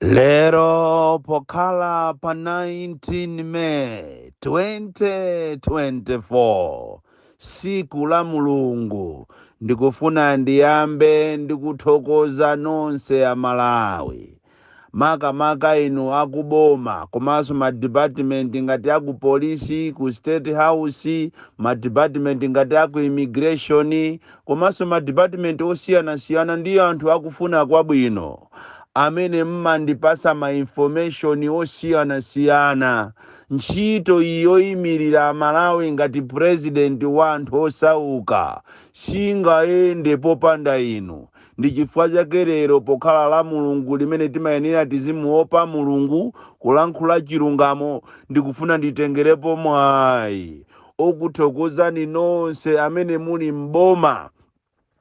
Lero pokhala pa 19 May 2024 siku la mulungu ndikufuna ndiyambe ndikuthokoza nonse a Malawi makamaka inu akuboma komanso ma department ngati aku polisi ku state house ma department ngati aku immigration komanso ma department osiyana ndi anthu akufuna kwabwino amene mmandipasa ma information osiyana ntchito iyo imirira Malawi ngati president wa anthu osauka singayende popanda inu. Ndi chifukwa chake lero pokhala la mulungu limene timayenera tizimuopa mulungu kulankhula chilungamo ndikufuna nditengerepo mwayi okuthokozani nonse amene muli mboma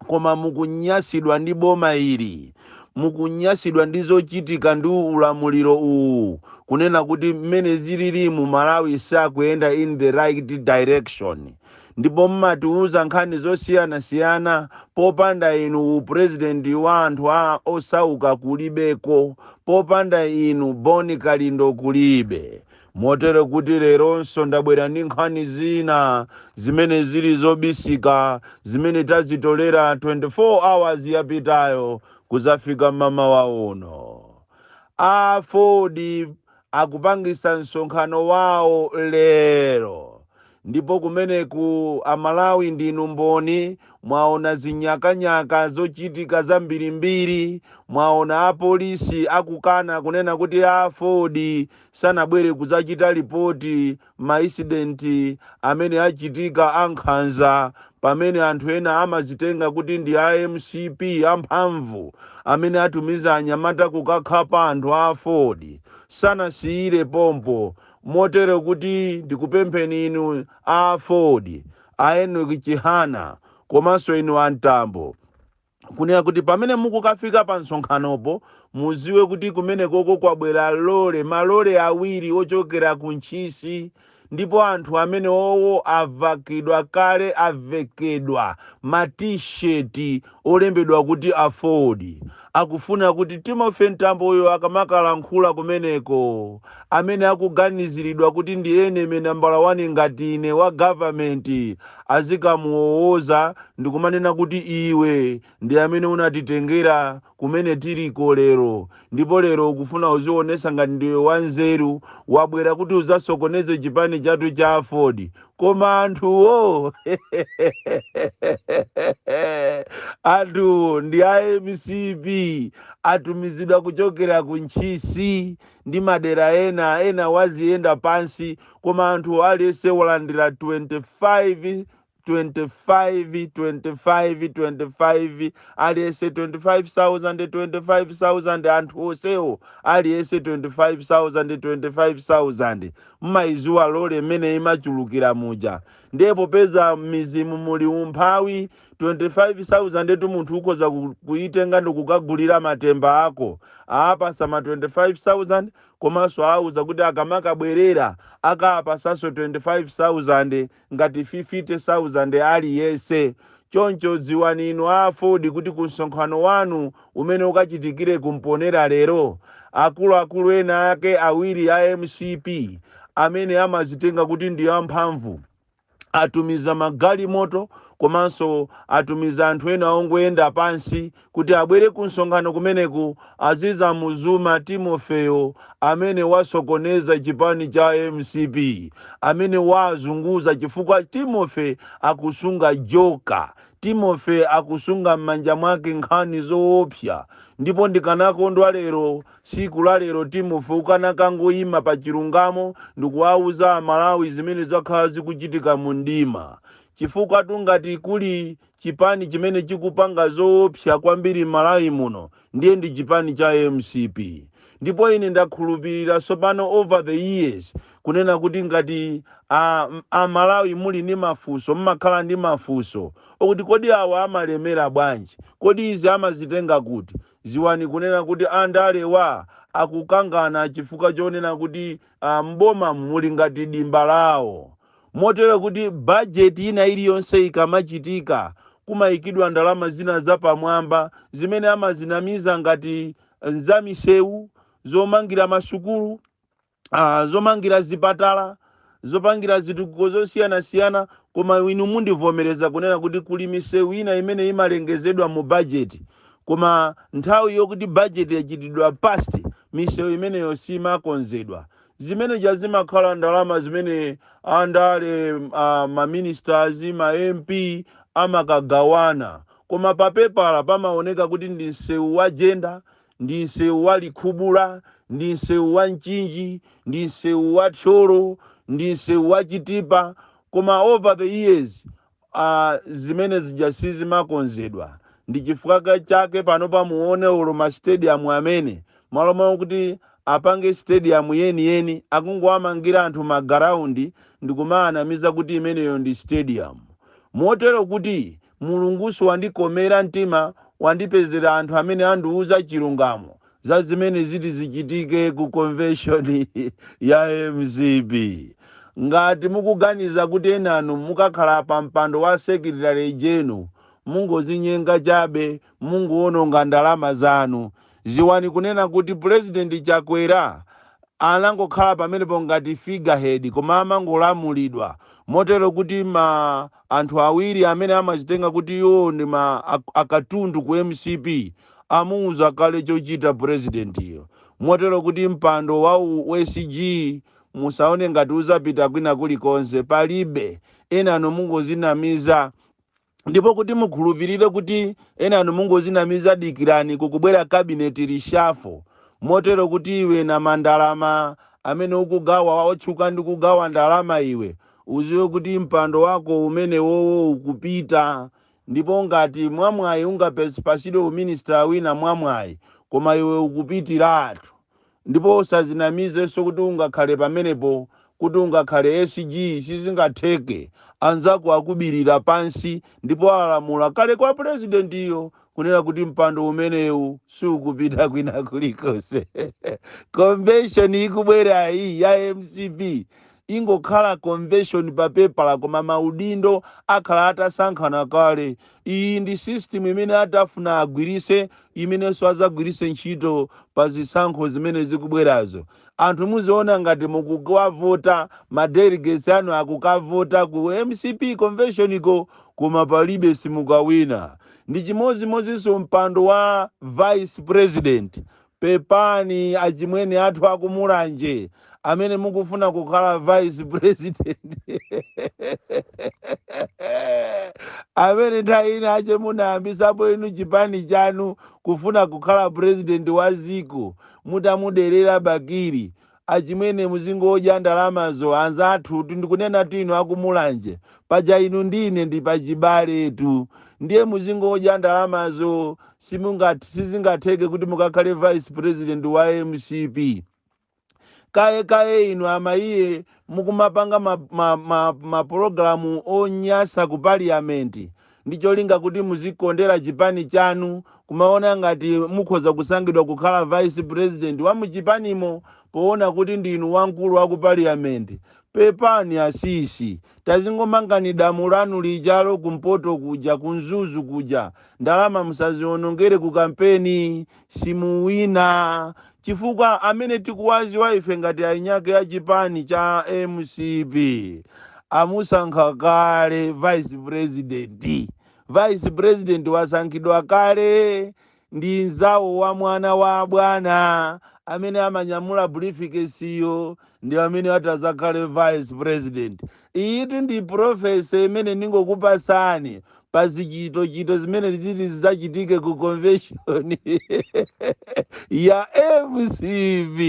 koma mukunyasidwa ndi boma ili, mukunyasidwa ndi zochitika ndi ulamuliro uwu kunena kuti mmene zilili mu Malawi sakuyenda in the right direction. Ndipo mmatiuza nkhani zosiyana popanda inu president wa anthu osauka kulibeko, popanda inu Boni Kalindo kulibe. Motero kuti leronso ndabwera ndi nkhani zina zimene zili zobisika zimene tazitolera 24 hours yapitayo kuzafika mamawa uno. Afodi akupangisa msonkhano wawo lero, ndipo kumene ku Amalawi ndinu mboni mwaona zinyakanyaka zochitika zambirimbiri, mwaona apolisi akukana kunena kuti afodi sanabwere kuzachita ripoti ma incident amene achitika ankhanza pamene anthu ena amazitenga kuti ndi MCP amphamvu amene atumiza anyamata kukakhapa anthu afodi sanasiyire pompo. Motero kuti ndikupempheni inu afodi aenu Chihana komanso inu antambo kunena kuti pamene mukukafika pa msonkhanopo muziwe kuti kumene koko kwabwera malole awiri ochokera ku Ntchisi, ndipo anthu amene owo avakidwa kale, avekedwa ma t-shirt olembedwa kuti afodi. Akufuna kuti Timothy Ntambo uyo akamakalankhula kumeneko amene akuganiziridwa kuti ndi enemy number 1 ngati ine wa government azikamuowoza ndikumanena kuti iwe ndi amene unatitengera kumene tiliko lero, ndipo lero ukufuna uzionesa ngati ndiwe wanzeru wabwera kuti uzasokoneze chipani chatu cha afodi. Koma anthuwo anthu ndi MCP atumizidwa kuchokera ku Ntchisi ndi madera ena waziyenda pansi, koma anthu aliyense walandira 25 aliyense 25,000 anthu onsewo aliyense 25,000 mmaizuwa lole mmene imachulukira muja. Ndipo peza mizimu muli umphawi 25,000 munthu ukhoza kuitenga ndikukagulira matemba ako aapasa ma 25,000 komanso auza kuti akamakabwerera akaapasaso 25,000 ngati 50,000 aliyense. Choncho dziwani inu afodi kuti ku msonkhano wanu umene ukachitikire kumponera lero akuluakulu ena ake awiri a MCP amene amazitenga kuti ndi amphamvu atumiza magalimoto komanso atumiza anthu ena ongoyenda pansi kuti abwere ku msonkhano kumeneku aziza muzuma Timofeyo amene wasokoneza chipani cha MCP, amene wazunguza chifukwa Timofeyo akusunga joka, Timofeyo akusunga m'manja mwake nkhani zoopsa. Ndipo ndikanakondwa lero siku la lero Timofeyo ukanakangoyima pa chilungamo ndikuwauza Malawi zimene zakhala zikuchitika mu mdima, chifukwa tungati kuli chipani chimene chikupanga zoopsa kwambiri Malawi muno ndiye ndi chipani cha MCP. Ndipo ine ndakhulupirira sopano over the years kunena kuti ngati Malawi muli ndi mafunso, mmakhala ndi mafunso okuti kodi awa amalemera bwanji, kodi izi amazitenga kuti. Ziwani kunena kuti andalewa akukangana chifukwa chonena kuti mboma muli ngati dimba lawo. Motero kuti budget ina iliyonse ikamachitika kumayikidwa ndalama zina zapamwamba zimene amazinamiza ngati nzamisewu, zomangira masukulu, zomangira zipatala, zopangira zitukuko zosiyana-siyana, koma inu mundivomereza kunena kuti kuli misewu ina imene imalengezedwa mu bajeti, koma nthawi yokuti bajeti yachitidwa past misewu imeneyo simakonzedwa. Zimene zimakhala ndalama zimene andale maministers, ma MP amakagawana, koma papepala pamaoneka kuti ndi msewu wa jenda, ndi msewu wa likhubula, ndi msewu wa mchinji, ndi msewu wa tcholo, ndi msewu wa chitipa, koma over the years zimene zija sizimakonzedwa. Ndi chifukwa chake pano pamuone uloma stadium amene malo mwa kuti apange stadium yeni akungowamangira anthu magaraundi ndikumaanamiza kuti imeneyo ndi stadium. Motero kuti mulunguso wandikomera mtima, wandipezera anthu amene andiuza chilungamo za zimene ziti zichitike ku convention ya MCP. Ngati mukuganiza kuti enanu mukakhala pa mpando wa secretary general mungozinyenga chabe, munguononga ndalama zanu. Ziwani kunena kuti president Chakwera anangokhala pamenepo ngati figurehead, koma amangolamulidwa. Motero kuti anthu awiri amene amachitenga kuti iwo ndi akatundu ku MCP amuuza kale chochita president iyo. Motero kuti mpando wa USG musaone ngati uzapita kwina kulikonse, palibe. Enanu mungozinamiza, ndipo kuti mukhulupirire kuti enanu mungozinamiza dikirani kukubwera cabinet rishafo. Motero kuti iwe na mandalama amene ukugawa otchuka ndi kugawa ndalama iwe uziwe kuti mpando wako umene wowo ukupita. Ndipo ngati mwamwayi ungapasidwe uminister wina mwamwayi, koma iwe ukupitiratu. Ndipo usazinamizenso kuti ungakhale pamenepo, kuti ungakhale SG sizingatheke. Anzako akubirira pansi ndipo alamula kale kwa president iyo kunena kuti mpando umenewu sukupita kwina kulikonse. Convention ikubwera iyi ya MCP ingokhala convention papepala, koma maudindo akhala atasankhana kale. Iyi ndi system imene atafuna agwirise, imenenso azagwirise ntchito pa zisankho zimene zikubwerazo. Anthu muziona ngati mukukavota, madelegates anu akukavota ku MCP convention iko, koma palibe simukawina. Ndi chimozimozinso mpando wa vice president. Pepani achimwene athu akumulanje amene mukufuna kukhala vice president amene nthawi ina ache munayambisapo inu chipani chanu kufuna kukhala president wa ziko, mutamuderera bakiri. Achimwene muzingodya ndalamazo anzathu ndikunena tinu akumulanje, paja inu ndine ndi pachibale tu. Ndiye muzingodya ndalamazo, sizingatheke kuti mukakhale vice president wa MCP. Kaye inu amaiye mukumapanga programu onyasa ku parliament. Ndicholinga kuti muzikondera chipani chanu, kumaona ngati mukhoza kusangidwa kukhala vice president wa muchipanimo poona kuti ndinu wankulu wa ku parliament. Pepani asisi, tazingomangani damu lanu lijalo kumpoto kuja, kunzuzu kuja. Ndalama musazionongere ku kampeni, simuwina. Chifukwa amene tikuwaziwa ife ngati ainyake ya chipani cha MCP amusankha kale vice president. Vice president wasankhidwa kale ndi nzawo wa mwana wa bwana amene amanyamula briefcase ndi amene atazakhale vice president. Iyi ndi profesa imene ningokupasani pa zichito zimene ziti zizachitike ku convention ya MCP.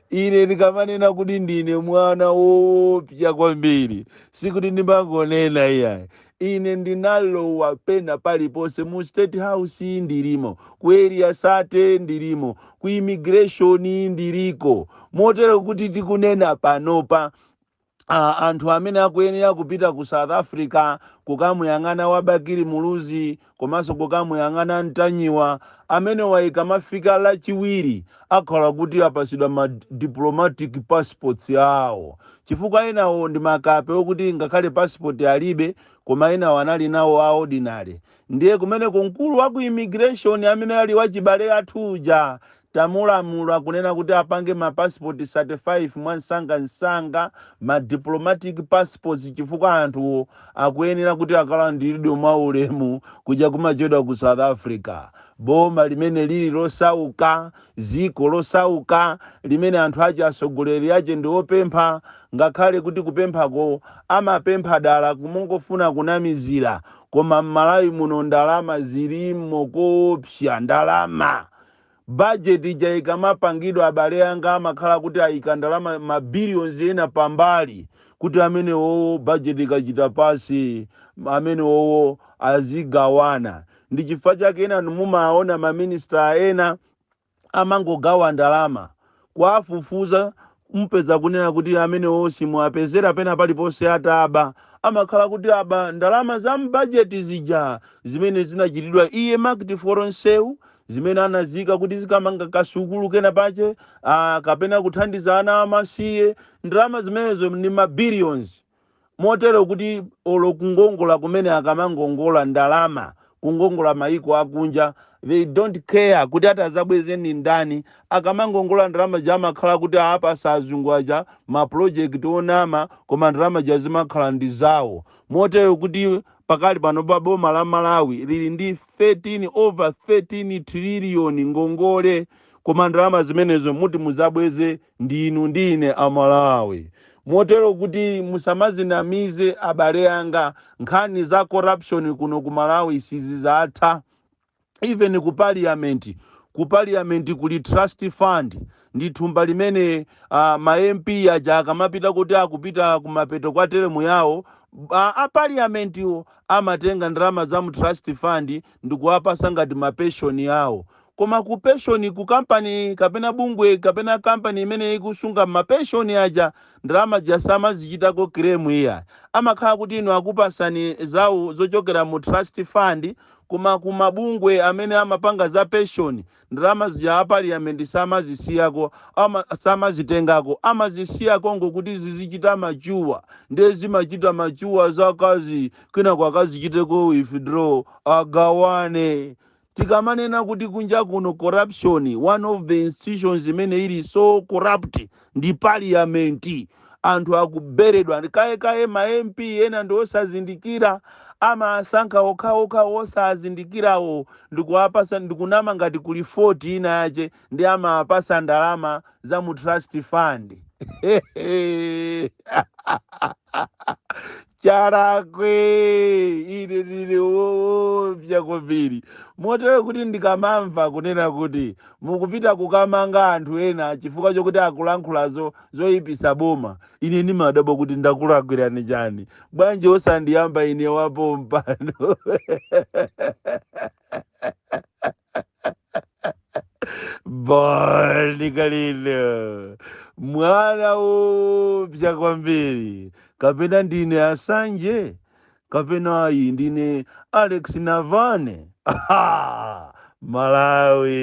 Ine ndikamanena kuti ndine mwana wopya kwambiri, sikuti ndimbangonena iyayi. Ine ndinalowa pena paliponse, mu state house ndirimo, ku area sate ndirimo, ku immigration ndiriko. Motero kuti tikunena panopa anthu amene akuyenera kupita ku South Africa kukamuyang'ana Wabakiri Muluzi komanso kukamuyang'ana Ntanyiwa, amene waikamafika lachiwiri akhala kuti apasidwa ma diplomatic passports yawo. Chifukwa enawo ndi makape okuti ngakhale passport alibe, koma enawo anali nawo a ordinary. Ndiye kumene kunkulu wa ku immigration amene ali wachibale athuja tamulamula kunena kuti apange mapassport 35 mwansanga ma diplomatic passports chifukwa anthu akuyenera kuti akalandiridwe mwaulemu kuja kumachoda ku South Africa. Boma limene lili losauka, ziko losauka limene anthu ache asogoleri ache ndi opempha, ngakhale kuti kupemphako amapempha dala kumungofuna kunamizira, koma m'Malawi muno ndalama zilimo kopsa ndalama. Budget ija ikamapangidwa abale anga amakhala kuti ayika ndalama mabilions ena pambali kuti amene wowo budget ikachita pasi amene wowo azigawana. Ndi chifukwa chake ena mumaona maminista ena amangogawa ndalama kwafufuza mpeza kunena kuti amene wosi muapezera pena paliponse ataba amakhala kuti aba ndalama za budget zija zimene zinachitidwa iye market foreign sale zimene anazika kuti zikamanga kasukulu kena pache kapena kuthandiza ana amasiye, ndalama zimenezo ni mabilions. Motero kuti olo kungongola kumene akamangongola ndalama kungongola maiko akunja, they don't care kuti atazabwezeni ndani. Akamangongola ndalama jamakhala kuti apa sazungwaja ma project onama koma ndalama jazimakhala ndi zawo. Motero kuti pakali pano pa boma la Malawi lili ndi over 13 trillion ngongole, koma ndalama zimenezo muti muzabweze ndinu ndine amalawi. Motero kuti musamazinamize abale anga, nkhani za corruption kuno ku Malawi sizizatha. Even ku parliament kuli trust fund, ndi thumba limene ma MP aja akamapita kuti akupita kumapeto kwa teremu yawo, a parliament yo amatenga ndalama za mu trust fund ndikuwapasa ngati mapension yawo. Koma ku pension ku company kapena bungwe kapena company imene ikusunga mapension aja ndalama jasama zichitako claim iya, amakhala kuti ino akupasani zawo zochokera mu trust fund, koma kumabungwe amene amapanga za pension ndalama za parliament samazisiyako, samazitengako, amazisiyako ngokuti zizichita machuwa, ndezi machita machuwa zakazi kina kwa kazi chiteko withdraw agawane. Tikamanena kuti kunja kuno corruption, one of the institutions imene ili so corrupt ndi parliament. Anthu akuberedwa kaye ma MP ena ndi osazindikira, ama asankha okha osazindikirawo ndikuwapasa ndikunama ngati kuli 40 ina yache ndi ama apasa ndalama za mu trust fund. Charakwe ine vyakobiri. Motero kuti ndikamamva kunena kuti mukupita kukamanga anthu ena chifukwa chokuti akulankhulazo zoyipisa boma, ine ndimadabo kuti ndakulakwirani chani, bwanji osandiyamba ine wapo mpano. Ndikalino mwana upya kwambiri, kapena ndine Assange, kapena ayi ndine Alex Navane. Malawi.